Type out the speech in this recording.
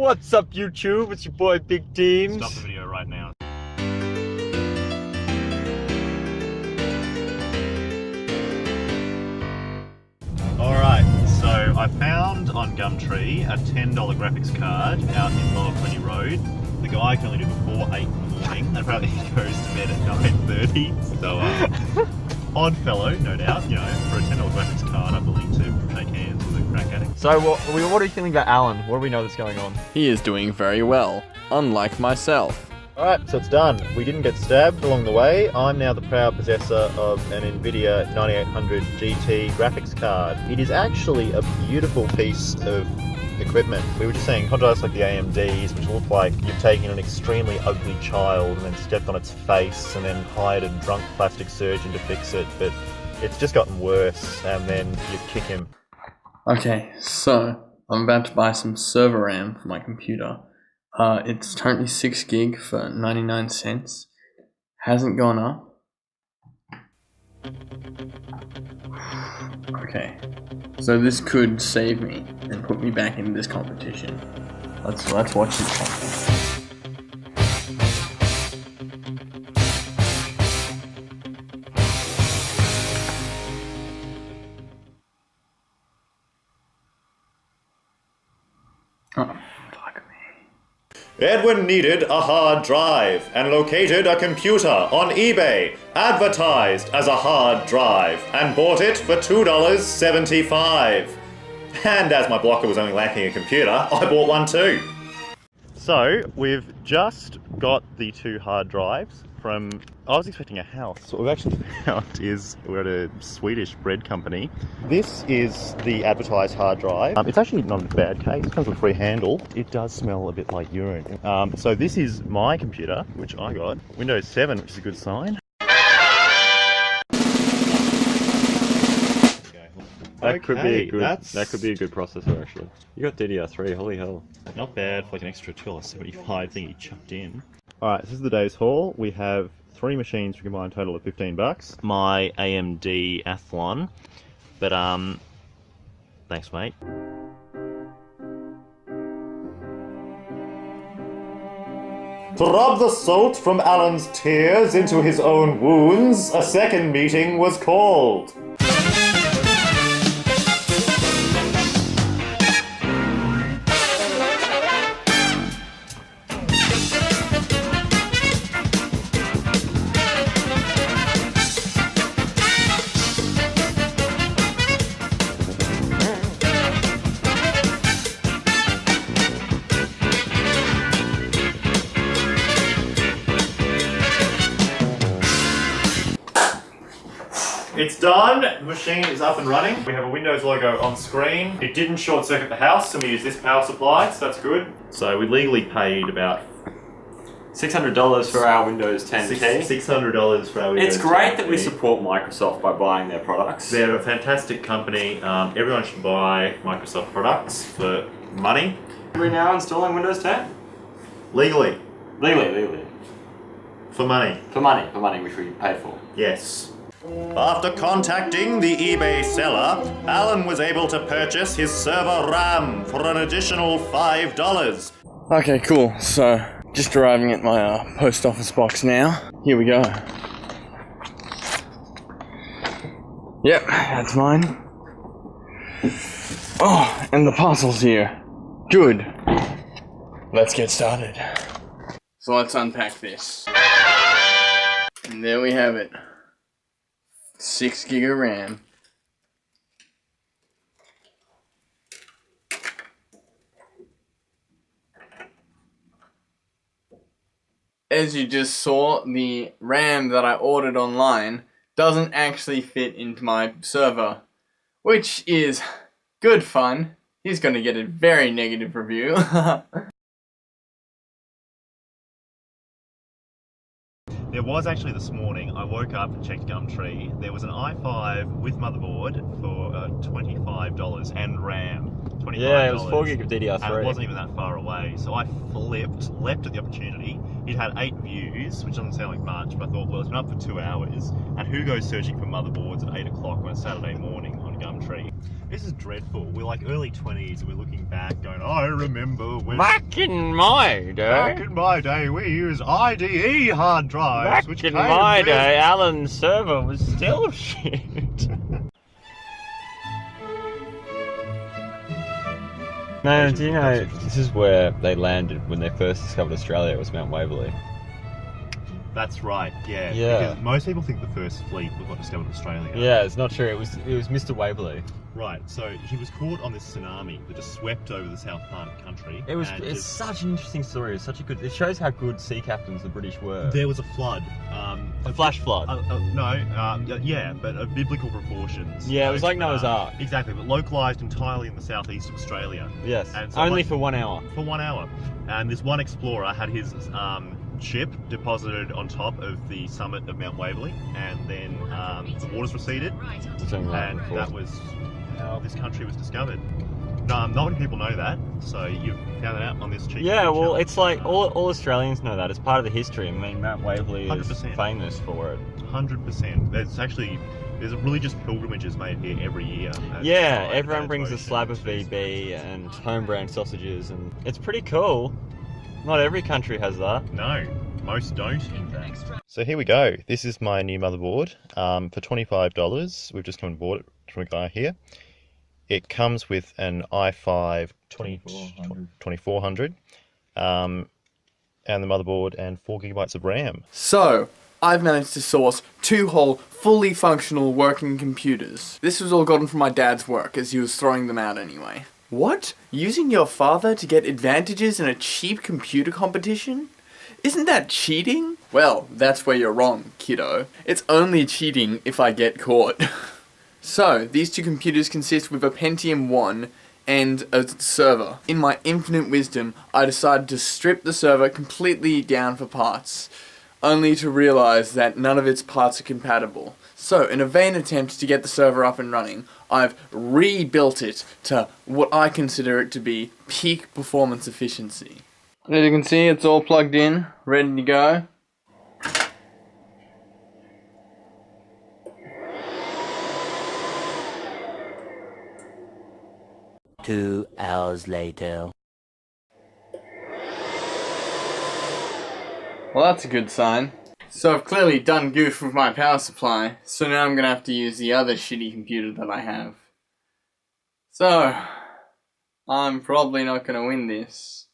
What's up, YouTube? It's your boy Big Deems. Stop the video right now. Alright, so I found on Gumtree a $10 graphics card out in Lower Plenty Road. The guy can only do before 8 in the morning, and apparently he goes to bed at 9:30. So, odd fellow, no doubt. You know, for a $10 graphics card, I'm willing to shake hands with a crack addict. So, what are you feeling about Alan? What do we know that's going on? He is doing very well, unlike myself. Alright, so it's done. We didn't get stabbed along the way. I'm now the proud possessor of an NVIDIA 9800 GT graphics card. It is actually a beautiful piece of equipment. We were just saying hot drives like the AMDs, which look like you've taken an extremely ugly child and then stepped on its face and then hired a drunk plastic surgeon to fix it, but it's just gotten worse, and then you kick him. Okay, so I'm about to buy some server RAM for my computer. It's currently 6 gig for 99 cents. Hasn't gone up. Okay, so this could save me and put me back in this competition. Let's watch this competition. Oh, fuck me. Edwin needed a hard drive and located a computer on eBay, advertised as a hard drive, and bought it for $2.75. And as my blocker was only lacking a computer, I bought one too. So, we've just got the 2 hard drives from... I was expecting a house. What we've actually found is we're at a Swedish bread company. This is the advertised hard drive. It's actually not a bad case. It comes with a free handle. It does smell a bit like urine. So this is my computer, which I got. Windows 7, which is a good sign. That could be a good processor, actually. You got DDR3, holy hell. Not bad for like an extra $2.75 thing you chucked in. Alright, this is the day's haul. We have 3 machines for a combined total of $15. My AMD Athlon. But thanks mate. To rub the salt from Alan's tears into his own wounds, a second meeting was called. It's done, the machine is up and running. We have a Windows logo on screen. It didn't short circuit the house, and we use this power supply, so that's good. So we legally paid about $600 for our Windows 10 key. $600 for our Windows 10 It's great that key. we support Microsoft by buying their products. They're a fantastic company. Everyone should buy Microsoft products for money. Are we now installing Windows 10? Legally. Legally. For money. For money, which we paid for. Yes. After contacting the eBay seller, Alan was able to purchase his server RAM for an additional $5. Okay, cool. So, just arriving at my post office box now. Here we go. Yep, that's mine. Oh, and the parcel's here. Good. Let's get started. So let's unpack this. And there we have it. 6 gig of RAM. As you just saw, the RAM that I ordered online doesn't actually fit into my server, which is good fun. He's gonna get a very negative review. There was actually this morning, I woke up and checked Gumtree, there was an i5 with motherboard for $25 and RAM. $25. Yeah, it was 4 gig of DDR3. And it wasn't even that far away, so I leapt at the opportunity. It had 8 views, which doesn't sound like much, but I thought, well, it's been up for 2 hours, and who goes searching for motherboards at 8 o'clock on a Saturday morning on gum tree. This is dreadful. We're like early 20s and we're looking back going, I remember when... Back in my day. Back in my day, we used IDE hard drives. Back in my day, Alan's server was still shit. Man, do you know, this is where they landed when they first discovered Australia, it was Mount Waverley. That's right, yeah. Yeah. Because most people think the first fleet was what discovered Australia. Yeah, it's not true. It was Mr. Waverley. Right, so he was caught on this tsunami that just swept over the south part of the country. It's such an interesting story. It's such a good. It shows how good sea captains the British were. There was a flood. A flash flood. Yeah, but of biblical proportions. Yeah, it was like Noah's Ark. Exactly, but localised entirely in the southeast of Australia. Yes, and so only for 1 hour. For 1 hour. And this one explorer had his ship deposited on top of the summit of Mount Waverley, and then the waters receded, and that was how this country was discovered. Not many people know that, so you found that out on this cheap. Yeah, well, it's like all Australians know that. It's part of the history. I mean, Mount Waverley 100%. is famous for it. 100%. There's religious pilgrimages made here every year. Yeah, everyone brings a slab of VB and home brand sausages, and it's pretty cool. Not every country has that. No, most don't, in fact. So here we go. This is my new motherboard for $25. We've just come and bought it from a guy here. It comes with an i5 2400 and the motherboard and 4 gigabytes of RAM. So, I've managed to source 2 whole, fully functional working computers. This was all gotten from my dad's work, as he was throwing them out anyway. What? Using your father to get advantages in a cheap computer competition? Isn't that cheating? Well, that's where you're wrong, kiddo. It's only cheating if I get caught. So, these 2 computers consist with a Pentium 1 and a server. In my infinite wisdom, I decided to strip the server completely down for parts, only to realize that none of its parts are compatible. So, in a vain attempt to get the server up and running, I've rebuilt it to what I consider it to be peak performance efficiency. As you can see, it's all plugged in, ready to go. Two hours later. Well, that's a good sign. So I've clearly done goof with my power supply, so now I'm gonna have to use the other shitty computer that I have. So, I'm probably not gonna win this.